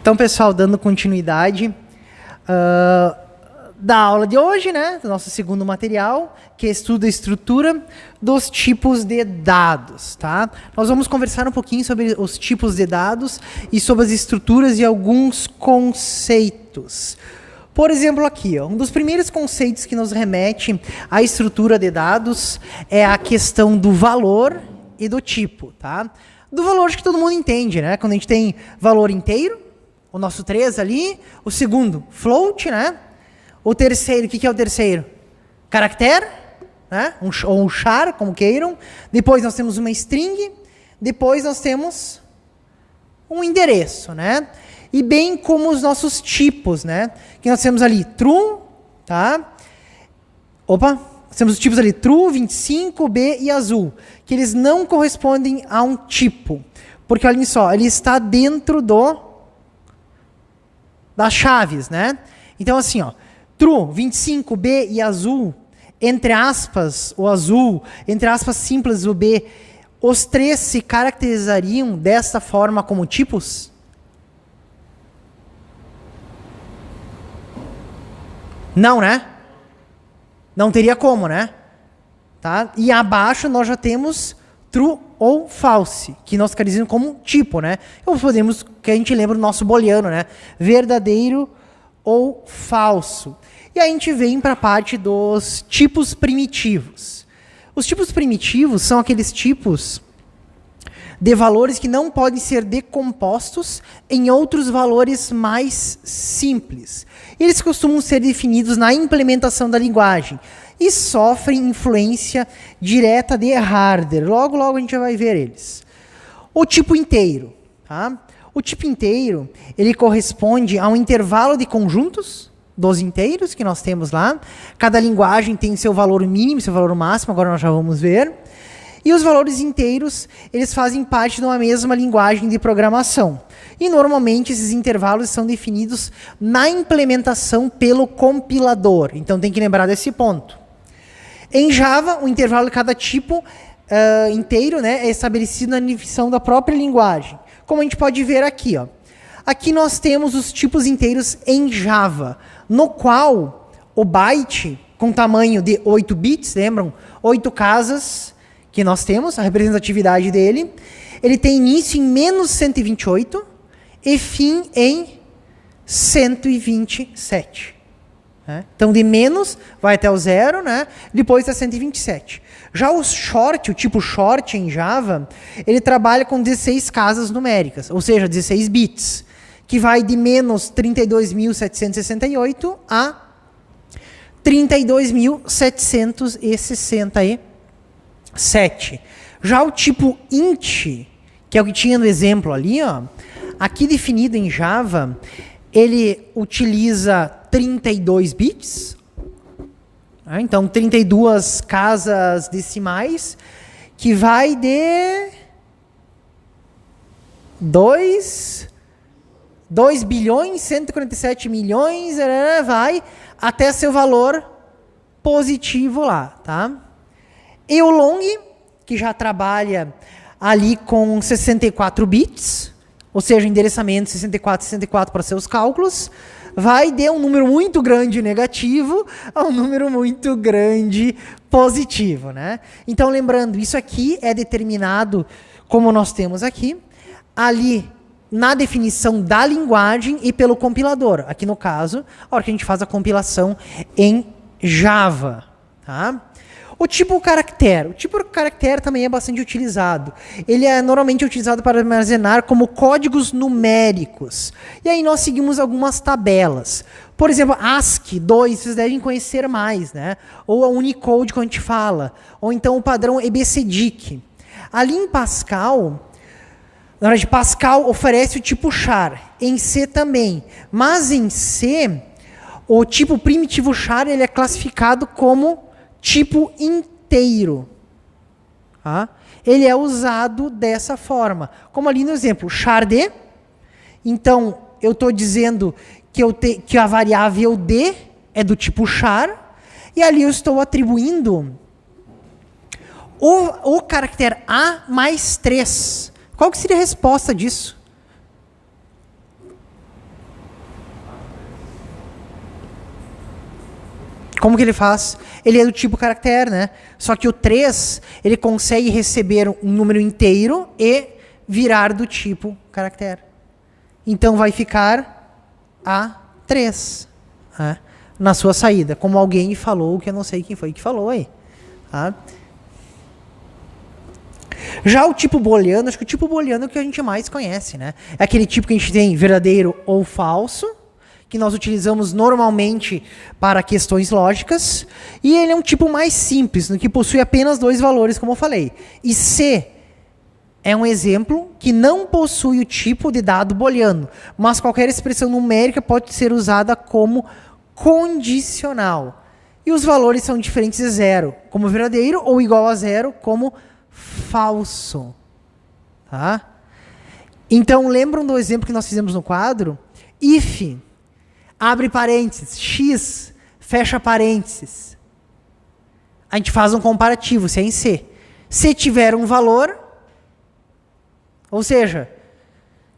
Então, pessoal, dando continuidade da aula de hoje, né, do nosso segundo material, que estuda a estrutura dos tipos de dados, tá? Nós vamos conversar um pouquinho sobre os tipos de dados e sobre as estruturas e alguns conceitos. Por exemplo, aqui, ó, um dos primeiros conceitos que nos remete à estrutura de dados é a questão do valor e do tipo, tá? Do valor acho que todo mundo entende, né? Quando a gente tem valor inteiro, o nosso 3 ali, o segundo, float, né? O terceiro, o que é o terceiro? Caractere, né? Ou um char, como queiram. Depois nós temos uma string, depois nós temos um endereço, né? E bem como os nossos tipos, né? Que nós temos ali true, tá? Nós temos os tipos ali true, 25, B e azul, que eles não correspondem a um tipo. Porque olhem só, ele está dentro das chaves, né? Então assim, ó, true, 25, B e azul, entre aspas, o azul, entre aspas simples, o B, os três se caracterizariam dessa forma como tipos? Não, né? Não teria como, né? Tá? E abaixo nós já temos true ou false, que nós caracterizamos como tipo, né? Ou podemos, que a gente lembra do nosso booleano, né? Verdadeiro ou falso. E aí a gente vem para a parte dos tipos primitivos. Os tipos primitivos são aqueles tipos de valores que não podem ser decompostos em outros valores mais simples. Eles costumam ser definidos na implementação da linguagem e sofrem influência direta de hardware. Logo, logo a gente vai ver eles. O tipo inteiro. Tá? O tipo inteiro, ele corresponde a um intervalo de conjuntos dos inteiros que nós temos lá. Cada linguagem tem seu valor mínimo, seu valor máximo, agora nós já vamos ver. E os valores inteiros, eles fazem parte de uma mesma linguagem de programação. E normalmente esses intervalos são definidos na implementação pelo compilador. Então tem que lembrar desse ponto. Em Java, o intervalo de cada tipo inteiro, né, é estabelecido na definição da própria linguagem. Como a gente pode ver aqui, ó. Aqui nós temos os tipos inteiros em Java, no qual o byte, com tamanho de 8 bits, lembram? 8 casas que nós temos, a representatividade dele, ele tem início em menos 128 e fim em 127. Né? Então, de menos vai até o zero, né? Depois está 127. Já o short, o tipo short em Java, ele trabalha com 16 casas numéricas, ou seja, 16 bits, que vai de menos 32.768 a 32.767. Já o tipo int, que é o que tinha no exemplo ali, ó, aqui definido em Java, ele utiliza 32 bits, né? Então 32 casas decimais, que vai de 2 bilhões, 147 milhões, vai até seu valor positivo lá, tá? E o long, que já trabalha ali com 64 bits, ou seja, endereçamento 64 para seus cálculos, vai de um número muito grande negativo a um número muito grande positivo, né? Então, lembrando, isso aqui é determinado, como nós temos aqui, ali na definição da linguagem e pelo compilador. Aqui no caso, a hora que a gente faz a compilação em Java, tá? O tipo caractere. O tipo caractere também é bastante utilizado. Ele é normalmente utilizado para armazenar como códigos numéricos. E aí nós seguimos algumas tabelas. Por exemplo, ASCII 2, vocês devem conhecer mais, né? Ou a Unicode, quando a gente fala. Ou então o padrão EBCDIC. Ali em Pascal, na verdade, Pascal oferece o tipo char. Em C também. Mas em C, o tipo primitivo char ele é classificado como tipo inteiro. Tá? Ele é usado dessa forma. Como ali no exemplo, char d. Então, eu estou dizendo que a variável d é do tipo char. E ali eu estou atribuindo o caractere A mais 3. Qual que seria a resposta disso? Como que ele faz? Ele é do tipo caractere, né? Só que o 3, ele consegue receber um número inteiro e virar do tipo caractere. Então vai ficar A3, né? Na sua saída. Como alguém falou, que eu não sei quem foi que falou aí. Tá? Já o tipo booleano, acho que o tipo booleano é o que a gente mais conhece, né? É aquele tipo que a gente tem verdadeiro ou falso, que nós utilizamos normalmente para questões lógicas, e ele é um tipo mais simples, no que possui apenas 2 valores, como eu falei. E C é um exemplo que não possui o tipo de dado booleano, mas qualquer expressão numérica pode ser usada como condicional. E os valores são diferentes de 0, como verdadeiro, ou igual a 0, como falso. Tá? Então, lembram do exemplo que nós fizemos no quadro? If, abre parênteses, x, fecha parênteses. A gente faz um comparativo, se é em C. Se tiver um valor, ou seja,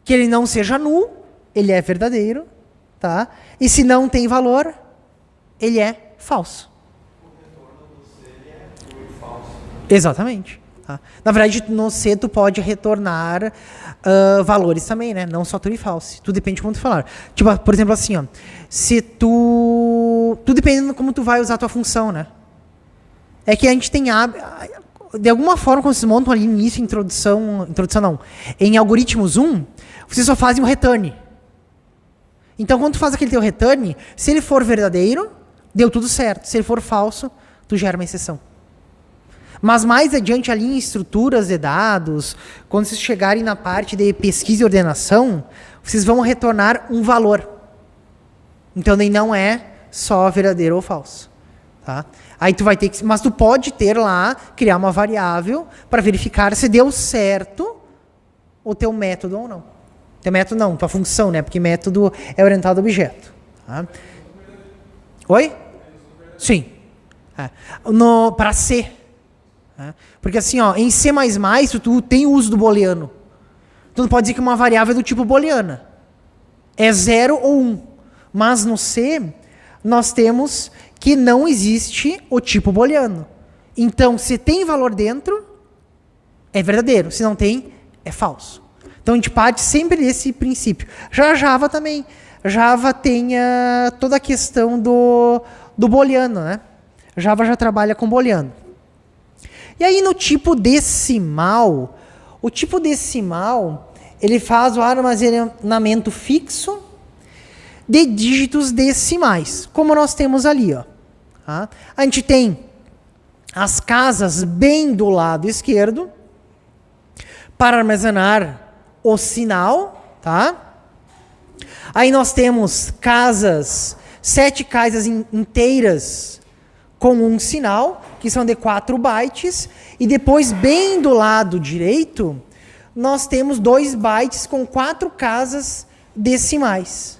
que ele não seja null, ele é verdadeiro, tá? E se não tem valor, ele é falso. O retorno do C é true e falso. Exatamente. Tá? Na verdade, no C tu pode retornar valores também, né? Não só true e false. Tudo depende de como tu falar. Tipo, por exemplo, assim, ó. Se tu... Tudo dependendo de como tu vai usar a tua função, né? É que a gente tem... De alguma forma, quando vocês montam ali no início, introdução não. Em algoritmos 1, vocês só fazem o return. Então, quando tu faz aquele teu return, se ele for verdadeiro, deu tudo certo. Se ele for falso, tu gera uma exceção. Mas mais adiante ali em estruturas de dados, quando vocês chegarem na parte de pesquisa e ordenação, vocês vão retornar um valor. Então nem não é só verdadeiro ou falso. Tá? Aí tu vai ter que... Mas tu pode ter lá, criar uma variável para verificar se deu certo o teu método ou não. Teu método não, tua função, né? Porque método é orientado ao objeto. Tá? Oi? Sim. Para C. Porque assim, ó, em C++ tu tem o uso do booleano. Então tu pode dizer que uma variável é do tipo booleana. É 0 ou 1. Mas no C, nós temos que não existe o tipo booleano. Então, se tem valor dentro, é verdadeiro. Se não tem, é falso. Então a gente parte sempre desse princípio. Já a Java também. Java tem toda a questão do booleano, né? Java já trabalha com booleano. E aí no tipo decimal, o tipo decimal, ele faz o armazenamento fixo de dígitos decimais, como nós temos ali, ó. Tá? A gente tem as casas bem do lado esquerdo para armazenar o sinal, tá? Aí nós temos 7 casas inteiras com um sinal, que são de 4 bytes, e depois, bem do lado direito, nós temos 2 bytes com 4 casas decimais,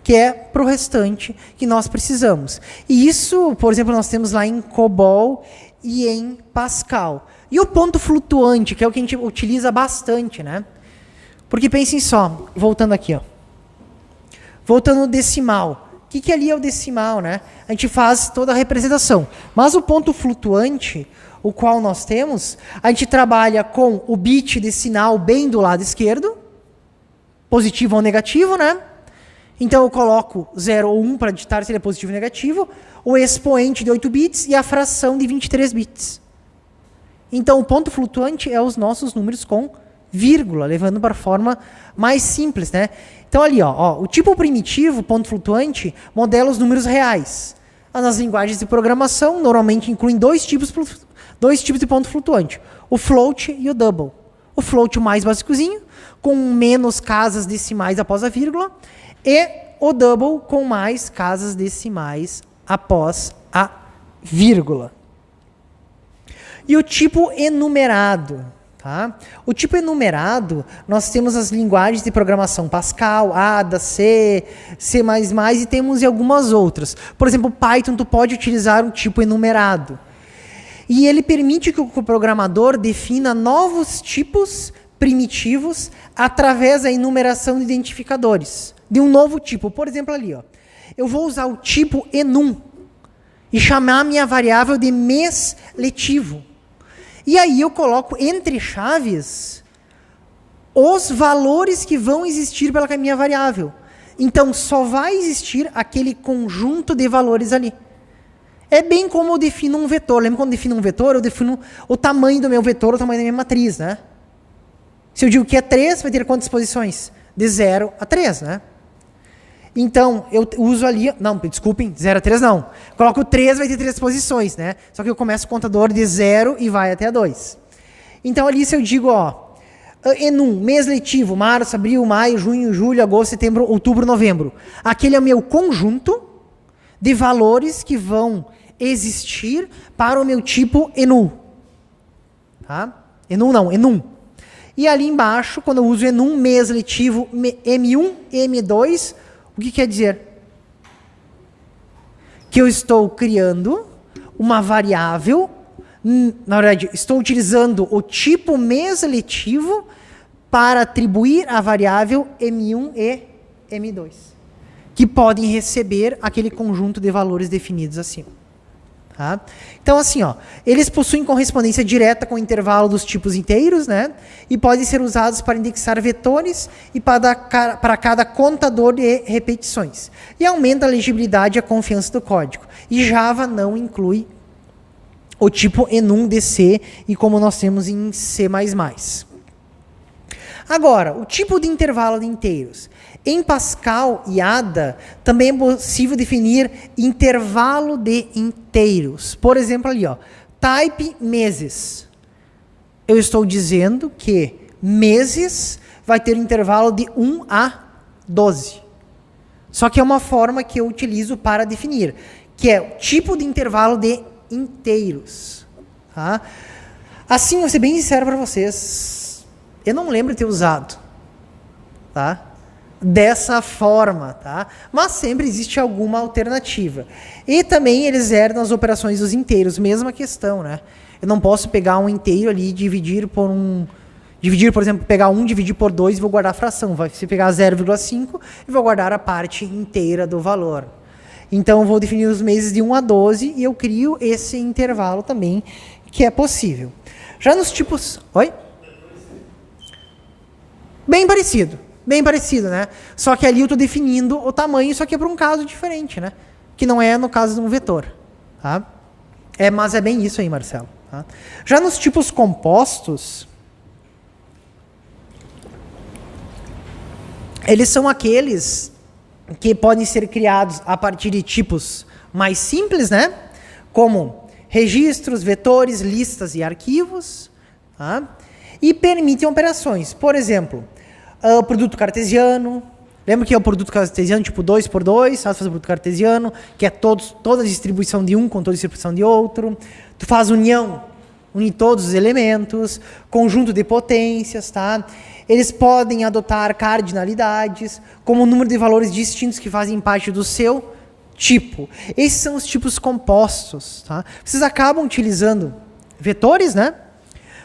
que é para o restante que nós precisamos. E isso, por exemplo, nós temos lá em COBOL e em Pascal. E o ponto flutuante, que é o que a gente utiliza bastante, né? Porque pensem só, voltando aqui, ó. Voltando no decimal. O que ali é o decimal, né? A gente faz toda a representação. Mas o ponto flutuante, o qual nós temos, a gente trabalha com o bit de sinal bem do lado esquerdo, positivo ou negativo, né? Então eu coloco 0 ou 1 para digitar se ele é positivo ou negativo, o expoente de 8 bits e a fração de 23 bits. Então o ponto flutuante é os nossos números com vírgula, levando para a forma mais simples, né? Então ali, ó, o tipo primitivo, ponto flutuante, modela os números reais. Nas linguagens de programação, normalmente incluem dois tipos de ponto flutuante, o float e o double. O float o mais básicozinho, com menos casas decimais após a vírgula, e o double com mais casas decimais após a vírgula. E o tipo enumerado. Tá? O tipo enumerado, nós temos as linguagens de programação Pascal, Ada, C, C++ e temos algumas outras. Por exemplo, Python, tu pode utilizar um tipo enumerado. E ele permite que o programador defina novos tipos primitivos através da enumeração de identificadores de um novo tipo. Por exemplo, ali, ó, eu vou usar o tipo enum e chamar a minha variável de mês letivo. E aí eu coloco entre chaves os valores que vão existir pela minha variável. Então, só vai existir aquele conjunto de valores ali. É bem como eu defino um vetor. Lembra quando eu defino um vetor? Eu defino o tamanho do meu vetor, o tamanho da minha matriz, né? Se eu digo que é 3, vai ter quantas posições? De 0 a 3, né? Então, eu uso ali... Não, desculpem, 0 a 3 não. Coloco 3, vai ter 3 posições, né? Só que eu começo o contador de 0 e vai até 2. Então, ali se eu digo, ó... Enum, mês letivo, março, abril, maio, junho, julho, agosto, setembro, outubro, novembro. Aquele é o meu conjunto de valores que vão existir para o meu tipo enum. Tá? Enum não, enum. E ali embaixo, quando eu uso enum, mês letivo, M1 e M2, o que quer dizer? Que eu estou criando uma variável, na verdade, estou utilizando o tipo mês letivo para atribuir a variável M1 e M2, que podem receber aquele conjunto de valores definidos acima. Tá? Então, assim, ó, eles possuem correspondência direta com o intervalo dos tipos inteiros, né? E podem ser usados para indexar vetores e para cada contador de repetições. E aumenta a legibilidade e a confiança do código. E Java não inclui o tipo enum de C, e como nós temos em C++. Agora, o tipo de intervalo de inteiros. Em Pascal e Ada, também é possível definir intervalo de inteiros. Por exemplo, ali, ó, type meses. Eu estou dizendo que meses vai ter um intervalo de 1 a 12. Só que é uma forma que eu utilizo para definir, que é o tipo de intervalo de inteiros. Tá? Assim, vou ser bem sincero para vocês, eu não lembro de ter usado, tá? Dessa forma, tá? Mas sempre existe alguma alternativa. E também eles herdam as operações dos inteiros, mesma questão, né? Eu não posso pegar um inteiro ali e dividir, por exemplo, pegar 1, dividir por 2 e vou guardar a fração. Vai se pegar 0,5 e vou guardar a parte inteira do valor. Então, eu vou definir os meses de 1 a 12 e eu crio esse intervalo também, que é possível. Já nos tipos... Oi? Bem parecido, né? Só que ali eu estou definindo o tamanho, só que é para um caso diferente, né? Que não é no caso de um vetor. Tá? Mas é bem isso aí, Marcelo. Tá? Já nos tipos compostos, eles são aqueles que podem ser criados a partir de tipos mais simples, né? Como registros, vetores, listas e arquivos. Tá? E permitem operações. Por exemplo, o produto cartesiano. Lembra que é o produto cartesiano tipo 2 por 2? Sabe fazer o produto cartesiano, que é toda a distribuição de um com toda a distribuição de outro. Tu faz une todos os elementos, conjunto de potências, tá? Eles podem adotar cardinalidades, como o número de valores distintos que fazem parte do seu tipo. Esses são os tipos compostos, tá? Vocês acabam utilizando vetores, né?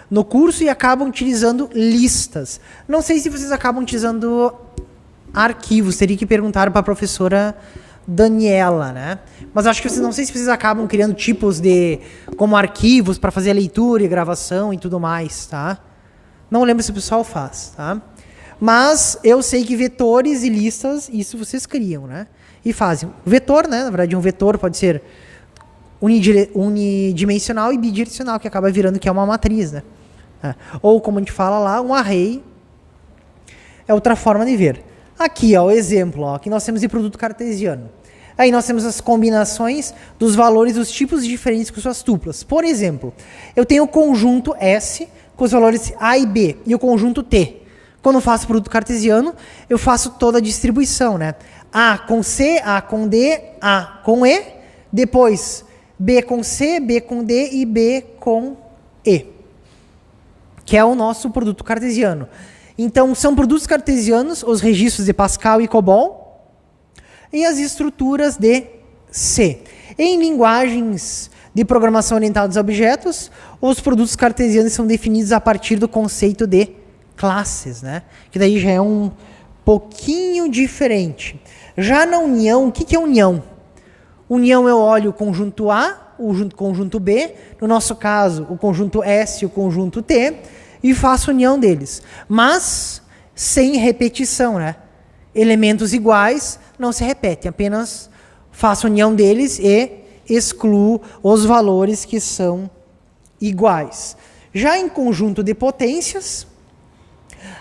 No curso e acabam utilizando listas. Não sei se vocês acabam utilizando arquivos, teria que perguntar para a professora Daniela, né? Mas acho que não sei se vocês acabam criando tipos como arquivos para fazer a leitura e gravação e tudo mais, tá? Não lembro se o pessoal faz, tá? Mas eu sei que vetores e listas, isso vocês criam, né? E fazem. Vetor, né? Na verdade, um vetor pode ser unidimensional e bidirecional, que acaba virando que é uma matriz, né? Ou, como a gente fala lá, um array é outra forma de ver. Aqui, ó, o exemplo, ó, que nós temos de produto cartesiano. Aí nós temos as combinações dos valores dos tipos diferentes com suas tuplas. Por exemplo, eu tenho o conjunto S com os valores A e B e o conjunto T. Quando eu faço produto cartesiano, eu faço toda a distribuição, né? A com C, A com D, A com E, depois B com C, B com D e B com E, que é o nosso produto cartesiano. Então, são produtos cartesianos, os registros de Pascal e COBOL, e as estruturas de C. Em linguagens de programação orientadas a objetos, os produtos cartesianos são definidos a partir do conceito de classes, né? Que daí já é um pouquinho diferente. Já na união, o que é união? União eu olho o conjunto A, o conjunto B, no nosso caso, o conjunto S e o conjunto T, e faço união deles. Mas sem repetição, né? Elementos iguais não se repetem, apenas faço união deles e excluo os valores que são iguais. Já em conjunto de potências,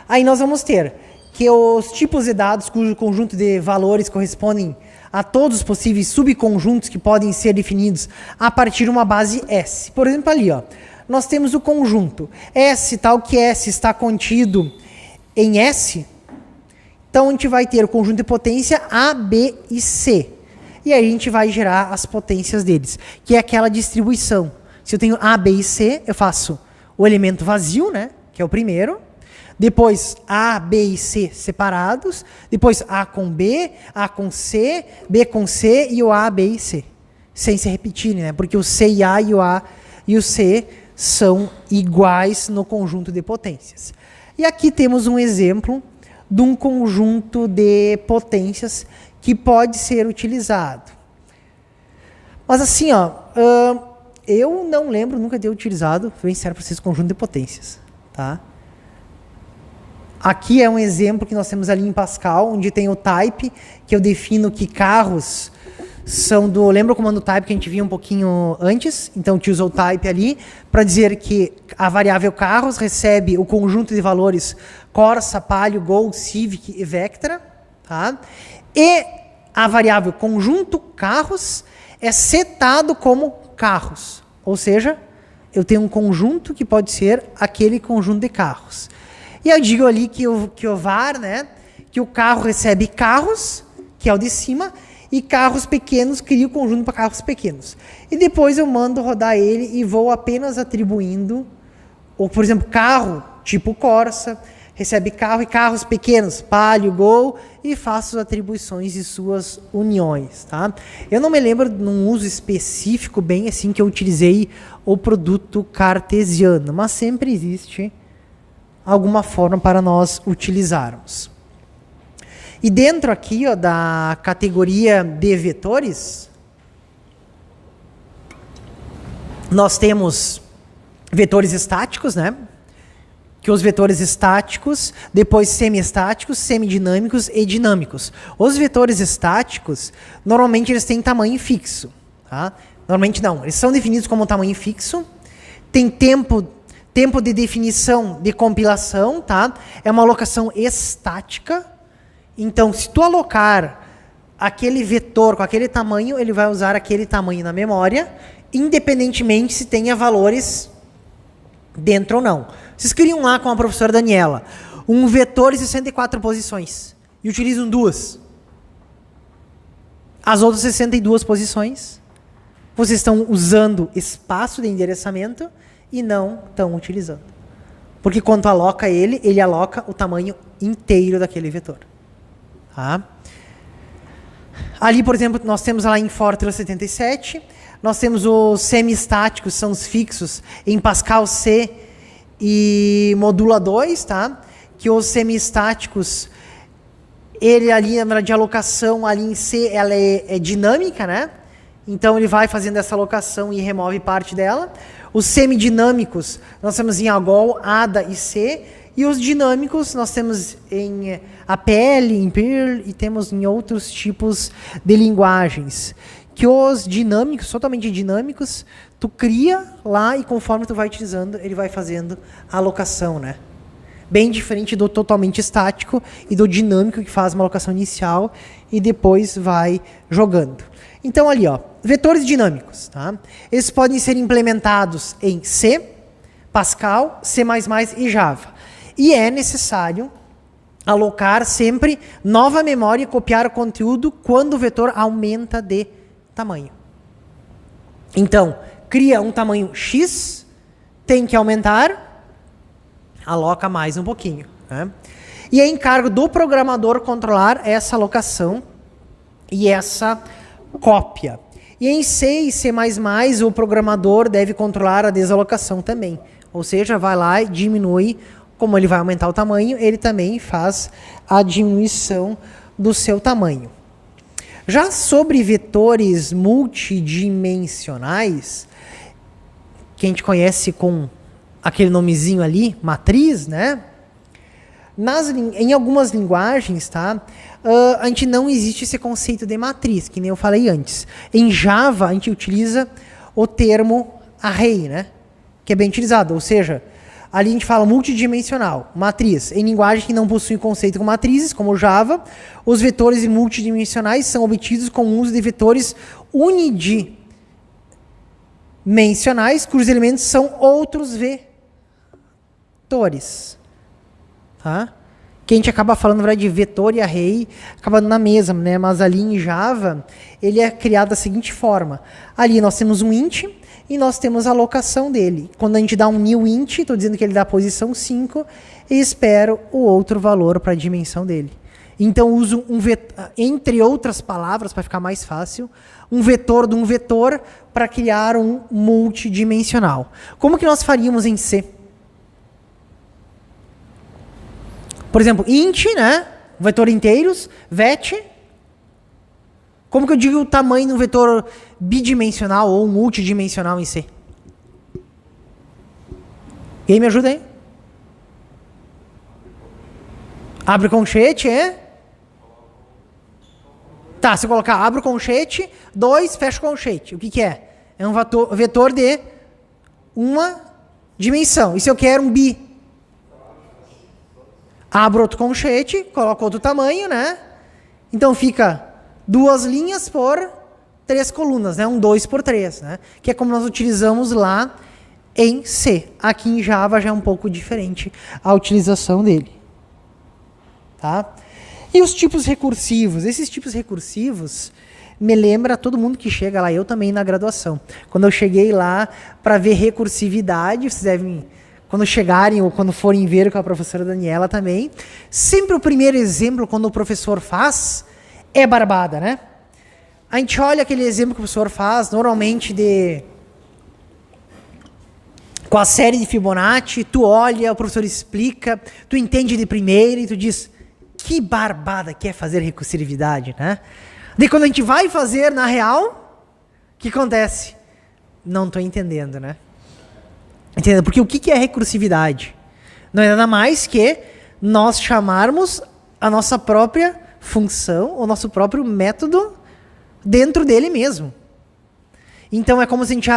aí nós vamos ter que os tipos de dados cujo conjunto de valores correspondem a todos os possíveis subconjuntos que podem ser definidos a partir de uma base S. Por exemplo, ali, ó, nós temos o conjunto S, tal que S está contido em S. Então, a gente vai ter o conjunto de potência A, B e C. E aí a gente vai gerar as potências deles, que é aquela distribuição. Se eu tenho A, B e C, eu faço o elemento vazio, né, que é o primeiro. Depois A, B e C separados. Depois A com B, A com C, B com C e o A, B e C. Sem se repetirem, né? Porque o C e A e o A e o C são iguais no conjunto de potências. E aqui temos um exemplo de um conjunto de potências que pode ser utilizado. Mas assim, ó, eu não lembro nunca de ter utilizado, vou ensinar para vocês, conjunto de potências. Tá? Aqui é um exemplo que nós temos ali em Pascal, onde tem o type, que eu defino que carros são do... Lembra o comando type que a gente via um pouquinho antes? Então, eu utilizo o type ali para dizer que a variável carros recebe o conjunto de valores Corsa, Palio, Gol, Civic e Vectra. Tá? E a variável conjunto carros é setado como carros. Ou seja, eu tenho um conjunto que pode ser aquele conjunto de carros. E eu digo ali que o var, né, que o carro recebe carros, que é o de cima, e carros pequenos cria o conjunto para carros pequenos. E depois eu mando rodar ele e vou apenas atribuindo, ou por exemplo, carro tipo Corsa, recebe carro e carros pequenos, Palio, Gol, e faço as atribuições e suas uniões. Tá? Eu não me lembro de um uso específico bem assim que eu utilizei o produto cartesiano, mas sempre existe alguma forma para nós utilizarmos. E dentro aqui, ó, da categoria de vetores, nós temos vetores estáticos, né? Que os vetores estáticos, depois semiestáticos, semidinâmicos e dinâmicos. Os vetores estáticos, normalmente eles têm tamanho fixo. Tá? Normalmente não, eles são definidos como tamanho fixo, tem tempo de definição de compilação, tá? É uma alocação estática. Então, se tu alocar aquele vetor com aquele tamanho, ele vai usar aquele tamanho na memória, independentemente se tenha valores dentro ou não. Vocês criam lá com a professora Daniela um vetor de 64 posições e utilizam duas. As outras 62 posições, vocês estão usando espaço de endereçamento e não estão utilizando. Porque quando aloca ele aloca o tamanho inteiro daquele vetor. Tá? Ali, por exemplo, nós temos lá em Fortran 77, nós temos os semi-estáticos, são os fixos, em Pascal C e Modula 2, tá? Que os semi-estáticos, ele ali, na de alocação, ali em C, ela é dinâmica, né? Então ele vai fazendo essa alocação e remove parte dela. Os semidinâmicos, nós temos em Agol, Ada e C. E os dinâmicos, nós temos em APL, em Perl e temos em outros tipos de linguagens. Que os dinâmicos, totalmente dinâmicos, tu cria lá e conforme tu vai utilizando, ele vai fazendo a alocação, né? Bem diferente do totalmente estático e do dinâmico que faz uma alocação inicial e depois vai jogando. Então ali, ó, vetores dinâmicos, tá? Eles podem ser implementados em C, Pascal, C++ e Java. E é necessário alocar sempre nova memória e copiar o conteúdo quando o vetor aumenta de tamanho. Então, cria um tamanho X, tem que aumentar, aloca mais um pouquinho. Né? E é encargo do programador controlar essa alocação e essa cópia. E em C e C++, o programador deve controlar a desalocação também. Ou seja, vai lá e diminui. Como ele vai aumentar o tamanho, ele também faz a diminuição do seu tamanho. Já sobre vetores multidimensionais, que a gente conhece com aquele nomezinho ali, matriz, né? Em algumas linguagens, tá? A gente não existe esse conceito de matriz, que nem eu falei antes. Em Java, a gente utiliza o termo array, né? Que é bem utilizado, ou seja, ali a gente fala multidimensional, matriz. Em linguagem que não possui conceito com matrizes, como Java, os vetores multidimensionais são obtidos com o uso de vetores unidimensionais, cujos elementos são outros vetores. Tá? Que a gente acaba falando, na verdade, de vetor e array, acaba na mesma, né? Mas ali em Java, ele é criado da seguinte forma. Ali nós temos um int e nós temos a alocação dele. Quando a gente dá um new int, estou dizendo que ele dá a posição 5, e espero o outro valor para a dimensão dele. Então uso um vetor, entre outras palavras, para ficar mais fácil, um vetor de um vetor para criar um multidimensional. Como que nós faríamos em C? Por exemplo, int, né? Vetor inteiros, vet. Como que eu digo o tamanho de um vetor bidimensional ou multidimensional em C? Quem me ajuda aí? Abre conchete, é? Tá, se eu colocar abre o conchete, 2, fecha o conchete. O que que é? É um vetor de uma dimensão. E se eu quero um bi? Abro outro conchete, coloco outro tamanho, né? Então fica 2 linhas por 3 colunas, né? Um 2 por 3, né? Que é como nós utilizamos lá em C. Aqui em Java já é um pouco diferente a utilização dele. Tá? E os tipos recursivos? Esses tipos recursivos me lembra todo mundo que chega lá, eu também na graduação. Quando eu cheguei lá para ver recursividade, vocês devem... Quando chegarem ou quando forem ver com a professora Daniela também, sempre o primeiro exemplo, quando o professor faz, é barbada, né? A gente olha aquele exemplo que o professor faz, normalmente com a série de Fibonacci, tu olha, o professor explica, tu entende de primeira e tu diz, que barbada que é fazer recursividade, né? Daí quando a gente vai fazer na real, o que acontece? Não estou entendendo, né? Entendeu? Porque o que é recursividade? Não é nada mais que nós chamarmos a nossa própria função, o nosso próprio método dentro dele mesmo. Então é como se a gente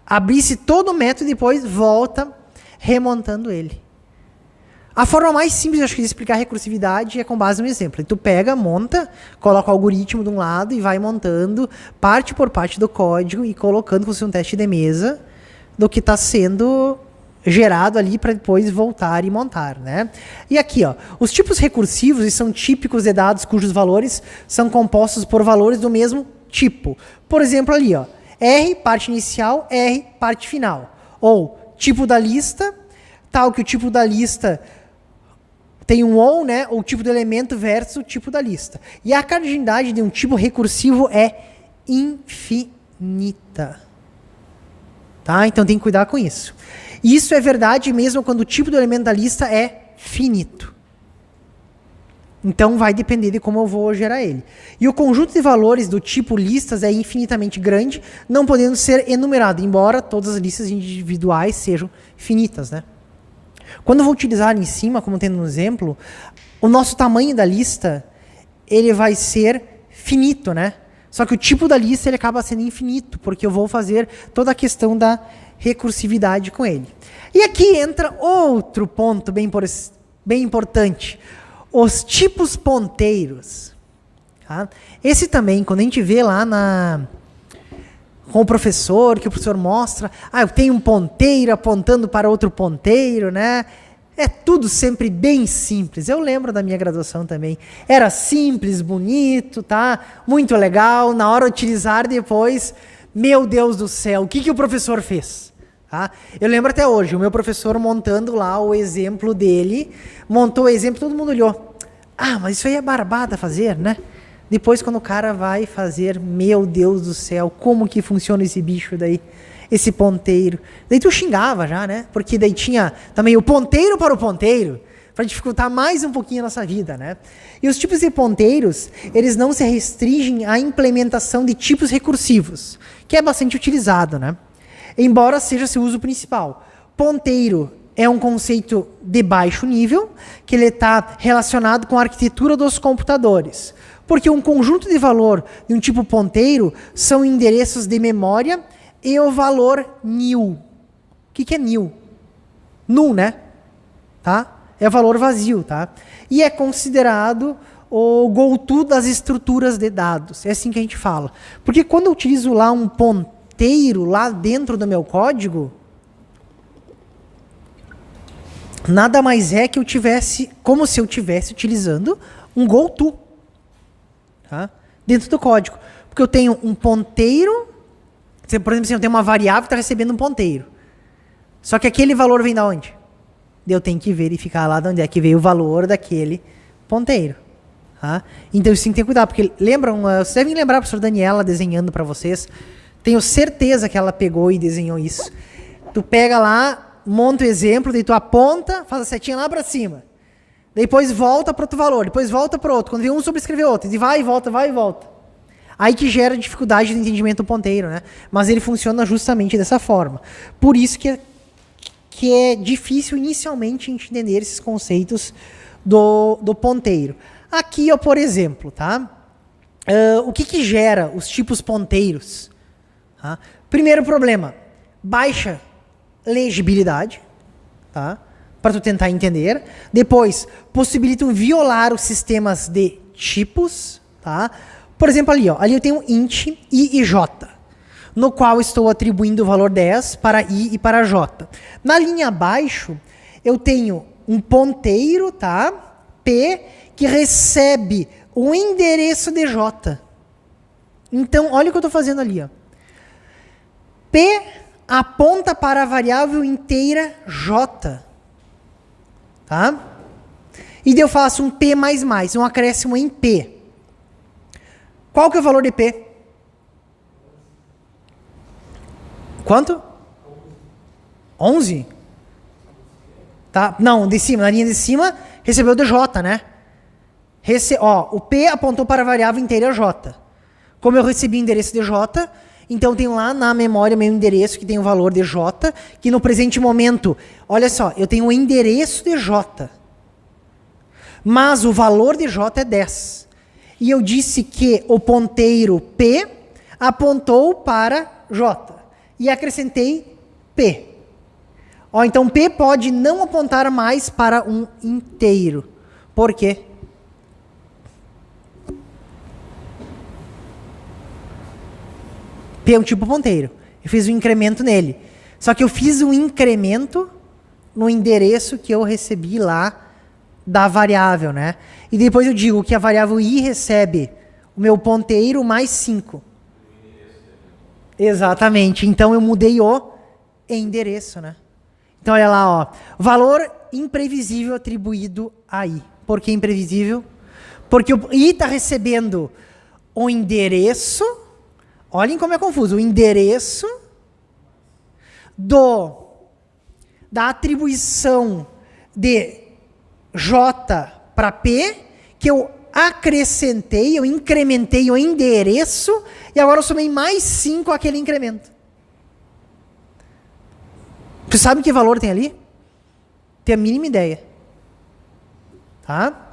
abrisse todo o método e depois volta remontando ele. A forma mais simples, acho que, de explicar recursividade é com base no exemplo. Tu pega, monta, coloca o algoritmo de um lado e vai montando parte por parte do código e colocando como se fosse um teste de mesa do que está sendo gerado ali para depois voltar e montar, né? E aqui, ó, os tipos recursivos são típicos de dados cujos valores são compostos por valores do mesmo tipo. Por exemplo, ali, ó, R, parte inicial, R, parte final. Ou tipo da lista, tal que o tipo da lista tem um ou, né? O tipo do elemento versus o tipo da lista. E a cardinalidade de um tipo recursivo é infinita. Tá? Então tem que cuidar com isso. E isso é verdade mesmo quando o tipo do elemento da lista é finito. Então vai depender de como eu vou gerar ele. E o conjunto de valores do tipo listas é infinitamente grande, não podendo ser enumerado, embora todas as listas individuais sejam finitas, né? Quando eu vou utilizar em cima, como tendo no exemplo, o nosso tamanho da lista, ele vai ser finito, né? Só que o tipo da lista ele acaba sendo infinito, porque eu vou fazer toda a questão da recursividade com ele. E aqui entra outro ponto bem importante. Os tipos ponteiros. Tá? Esse também, quando a gente vê lá com o professor, que o professor mostra, eu tenho um ponteiro apontando para outro ponteiro, né? É tudo sempre bem simples. Eu lembro da minha graduação também. Era simples, bonito, tá? Muito legal. Na hora de utilizar depois, meu Deus do céu, o que o professor fez? Tá? Eu lembro até hoje, o meu professor montando lá o exemplo dele, montou o exemplo, todo mundo olhou. Mas isso aí é barbada fazer, né? Depois quando o cara vai fazer, meu Deus do céu, como que funciona esse bicho daí? Esse ponteiro. Daí tu xingava já, né? Porque daí tinha também o ponteiro para o ponteiro. para dificultar mais um pouquinho a nossa vida, né? E os tipos de ponteiros, eles não se restringem à implementação de tipos recursivos, que é bastante utilizado, né? Embora seja seu uso principal. Ponteiro é um conceito de baixo nível, que ele está relacionado com a arquitetura dos computadores. Porque um conjunto de valor de um tipo ponteiro são endereços de memória e o valor nil. O que é nil? Null, né? Tá? É valor vazio, tá? E é considerado o go-to das estruturas de dados. É assim que a gente fala. Porque quando eu utilizo lá um ponteiro lá dentro do meu código, nada mais é que eu tivesse, como se eu estivesse utilizando um go-to, tá? Dentro do código. Porque eu tenho um ponteiro, por exemplo, eu tenho uma variável que está recebendo um ponteiro. Só que aquele valor vem de onde? Eu tenho que verificar lá de onde é que veio o valor daquele ponteiro. Tá? Então isso tem que ter cuidado, porque lembram, vocês devem lembrar a professora Daniela desenhando para vocês. Tenho certeza que ela pegou e desenhou isso. Tu pega lá, monta o exemplo, daí tu aponta, faz a setinha lá para cima. Depois volta para outro valor, depois volta para outro. Quando vem um, sobrescreve outro. E vai e volta, vai e volta. Aí que gera dificuldade de entendimento do ponteiro, né? Mas ele funciona justamente dessa forma. Por isso que é difícil inicialmente entender esses conceitos do ponteiro. Aqui, ó, por exemplo, tá? O que gera os tipos ponteiros? Tá? Primeiro problema, baixa legibilidade, tá? Para tu tentar entender. Depois, possibilitam violar os sistemas de tipos, tá? Por exemplo, ali, ó, ali eu tenho int i e j, no qual estou atribuindo o valor 10 para i e para j. Na linha abaixo, eu tenho um ponteiro, tá? P, que recebe o endereço de j. Então, olha o que eu estou fazendo ali, ó. P aponta para a variável inteira j. Tá? E daí eu faço um P++, um acréscimo em P. Qual que é o valor de P? Quanto? 11? Tá? Não, de cima, na linha de cima, recebeu DJ, né? O P apontou para a variável inteira J. Como eu recebi o endereço de J, então tenho lá na memória meu endereço que tem o valor de J, que no presente momento, olha só, eu tenho o endereço de J. Mas o valor de J é 10. E eu disse que o ponteiro P apontou para J. E acrescentei P. Ó, então P pode não apontar mais para um inteiro. Por quê? P é um tipo ponteiro. Eu fiz um incremento nele. Só que eu fiz um incremento no endereço que eu recebi lá da variável, né? E depois eu digo que a variável i recebe o meu ponteiro mais 5. Exatamente. Então eu mudei o endereço, né? Então olha lá, ó. Valor imprevisível atribuído a i. Por que imprevisível? Porque o i está recebendo o endereço. Olhem como é confuso. O endereço da atribuição de J para P, que eu acrescentei, eu incrementei o endereço e agora eu somei mais 5 àquele incremento. Você sabe que valor tem ali? Tem a mínima ideia. Tá?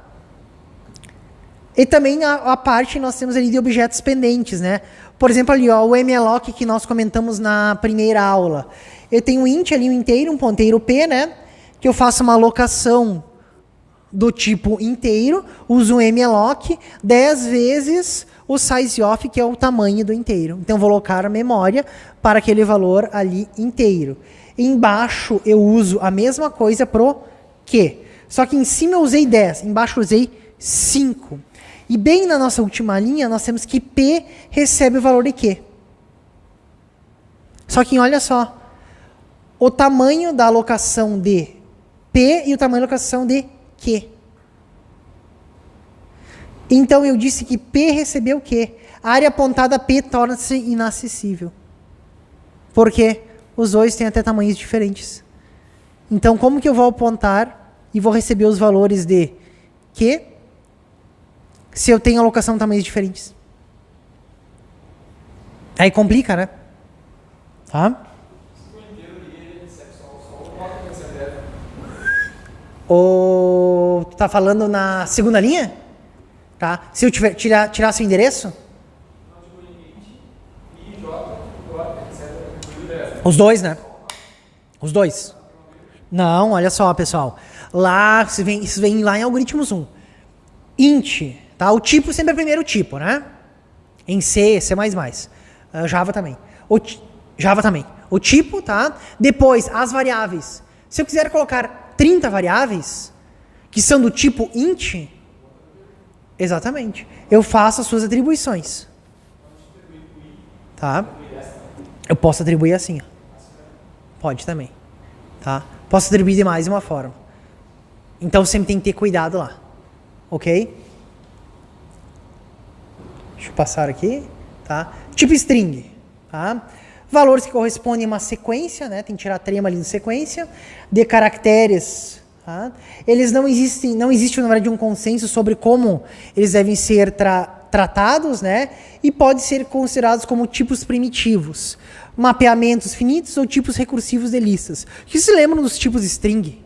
E também a parte nós temos ali de objetos pendentes, né? Por exemplo, ali, ó, o malloc que nós comentamos na primeira aula. Eu tenho um int ali, um inteiro, um ponteiro P, né? Que eu faço uma alocação do tipo inteiro, uso um malloc 10 vezes o sizeof, que é o tamanho do inteiro. Então, eu vou alocar a memória para aquele valor ali inteiro. Embaixo, eu uso a mesma coisa pro Q. Só que em cima eu usei 10, embaixo eu usei 5. E bem na nossa última linha, nós temos que P recebe o valor de Q. Só que olha só, o tamanho da alocação de P e o tamanho da alocação de Q. Então eu disse que P recebeu Q. A área apontada P torna-se inacessível. Por quê? Os dois têm até tamanhos diferentes. Então como que eu vou apontar e vou receber os valores de Q se eu tenho alocação de tamanhos diferentes. Aí complica, né? Tá? Tu tá falando na segunda linha? Tá? Se eu tirasse o endereço? Os dois, né? Os dois. Não, olha só, pessoal. Lá, isso vem lá em algoritmos 1. Int, tá? O tipo sempre é o primeiro tipo, né? Em C, C++. Java também. Java também. O tipo, tá? Depois, as variáveis. Se eu quiser colocar 30 variáveis, que são do tipo int, exatamente, eu faço as suas atribuições. Tá? Eu posso atribuir assim, ó. Pode também. Tá? Posso atribuir de mais uma forma. Então sempre tem que ter cuidado lá. Ok? Deixa eu passar aqui. Tá? Tipo string. Tá? Valores que correspondem a uma sequência, né? Tem que tirar a trema ali de sequência. De caracteres. Tá? Eles não existe, na verdade, um consenso sobre como eles devem ser tratados, né? E podem ser considerados como tipos primitivos. Mapeamentos finitos ou tipos recursivos de listas. Vocês se lembram dos tipos string?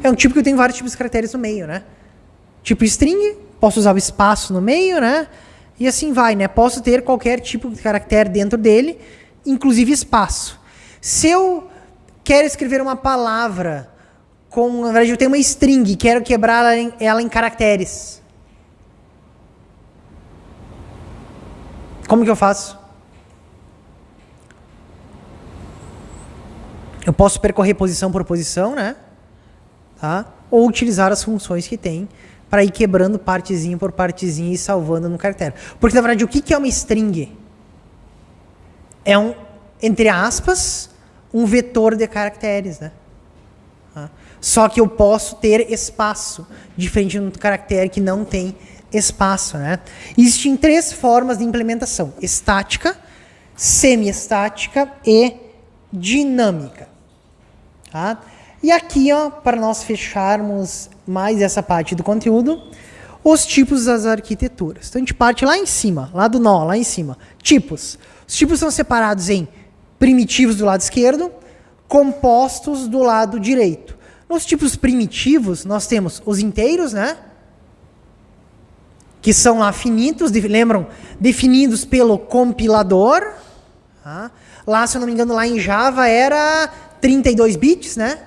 É um tipo que eu tenho vários tipos de caracteres no meio, né? Tipo string, posso usar o espaço no meio, né? E assim vai, né? Posso ter qualquer tipo de caractere dentro dele, inclusive espaço. Se eu quero escrever uma palavra na verdade eu tenho uma string, quero quebrar ela em caracteres. Como que eu faço? Eu posso percorrer posição por posição, né? Tá? Ou utilizar as funções que tem para ir quebrando partezinha por partezinha e salvando no caractere. Porque, na verdade, o que é uma string? É entre aspas, um vetor de caracteres, né? Tá? Só que eu posso ter espaço, diferente de um caractere que não tem espaço, né? Existem 3 formas de implementação: estática, semi-estática e dinâmica. Tá? E aqui, ó, para nós fecharmos mais essa parte do conteúdo, os tipos das arquiteturas. Então a gente parte lá em cima, lá do nó, lá em cima. Tipos. Os tipos são separados em primitivos do lado esquerdo, compostos do lado direito. Nos tipos primitivos, nós temos os inteiros, né? Que são lá finitos, lembram? Definidos pelo compilador. Tá? Lá, se eu não me engano, lá em Java era 32 bits, né?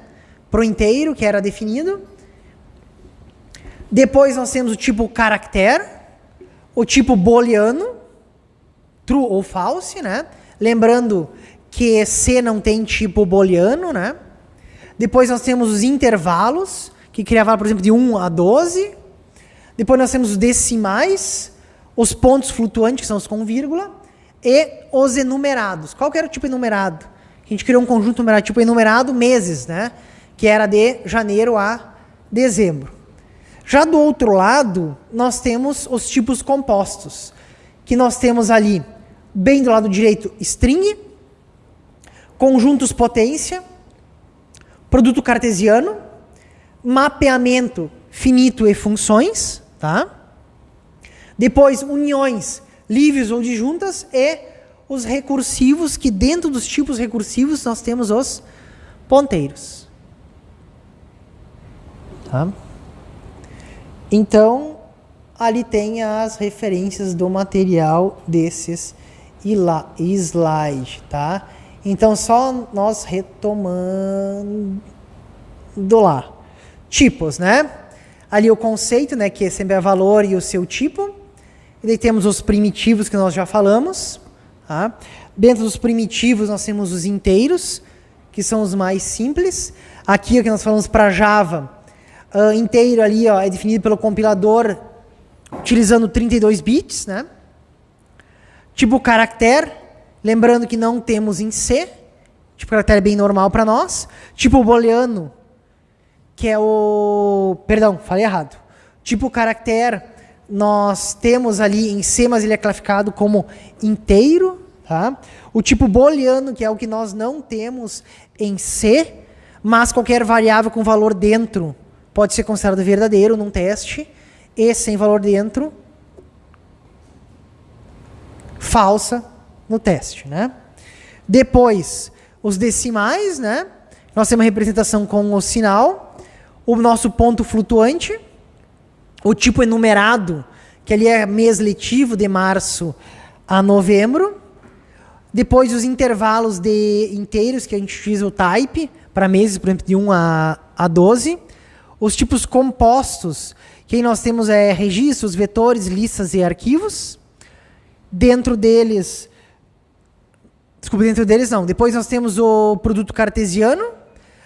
Para o inteiro, que era definido. Depois nós temos o tipo caractere, o tipo booleano, true ou false, né? Lembrando que C não tem tipo booleano, né? Depois nós temos os intervalos, que criavam, por exemplo, de 1 a 12. Depois nós temos os decimais, os pontos flutuantes, que são os com vírgula, e os enumerados. Qual que era o tipo enumerado? A gente criou um conjunto numerado, tipo enumerado meses, né? Que era de janeiro a dezembro. Já do outro lado, nós temos os tipos compostos, que nós temos ali, bem do lado direito, string, conjuntos potência, produto cartesiano, mapeamento finito e funções, tá? Depois, uniões livres ou disjuntas e os recursivos, que dentro dos tipos recursivos nós temos os ponteiros. Tá? Então, ali tem as referências do material desses slide, tá? Então, só nós retomando lá. Tipos, né? Ali o conceito, né, que é sempre é valor e o seu tipo. E daí temos os primitivos que nós já falamos. Tá? Dentro dos primitivos nós temos os inteiros, que são os mais simples. Aqui o que nós falamos para Java, inteiro ali, ó, é definido pelo compilador utilizando 32 bits, né? Tipo caractere, lembrando que não temos em C. Tipo caractere é bem normal para nós. Tipo booleano, que é o... Perdão, falei errado. Tipo caractere, nós temos ali em C, mas ele é classificado como inteiro. Tá? O tipo booleano, que é o que nós não temos em C, mas qualquer variável com valor dentro pode ser considerado verdadeiro num teste, e sem valor dentro, falsa no teste, né? Depois, os decimais, né? Nós temos a representação com o sinal, o nosso ponto flutuante, o tipo enumerado, que ali é mês letivo, de março a novembro. Depois, os intervalos de inteiros, que a gente utiliza o type, para meses, por exemplo, de 1 a 12. Os tipos compostos, que aí nós temos registros, vetores, listas e arquivos. Dentro deles não. Depois nós temos o produto cartesiano,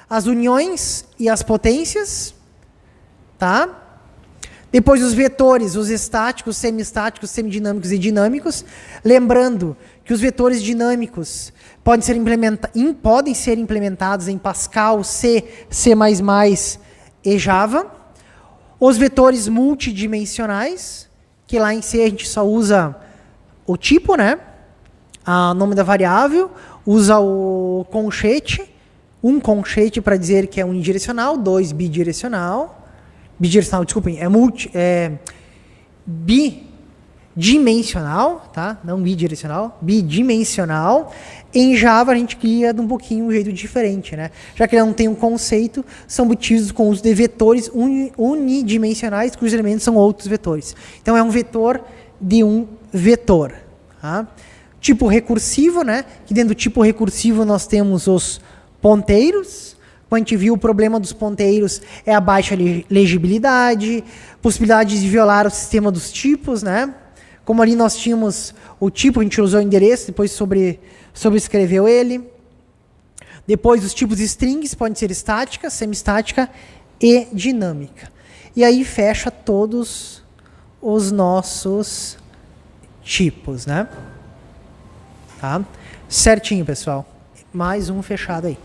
as uniões e as potências, tá? Depois os vetores, os estáticos, semi-estáticos, semidinâmicos e dinâmicos. Lembrando que os vetores dinâmicos podem ser implementados em Pascal, C, C++ e Java. Os vetores multidimensionais, que lá em C a gente só usa o tipo, né? O nome da variável, usa o conchete, um conchete para dizer que é unidirecional, 2 bidirecional, desculpem, é bidimensional, tá? Não bidirecional, bidimensional. Em Java a gente cria de um pouquinho um jeito diferente, né? Já que ele não tem um conceito, são obtidos com o uso de vetores unidimensionais, cujos elementos são outros vetores. Então é um vetor de um vetor, tá? Tipo recursivo, né? Que dentro do tipo recursivo nós temos os ponteiros. Como a gente viu, o problema dos ponteiros é a baixa legibilidade, possibilidade de violar o sistema dos tipos, né? Como ali nós tínhamos o tipo, a gente usou o endereço, depois sobrescreveu ele. Depois os tipos de strings podem ser estática, semi-estática e dinâmica. E aí fecha todos os nossos tipos, né? Tá? Certinho, pessoal. Mais um fechado aí.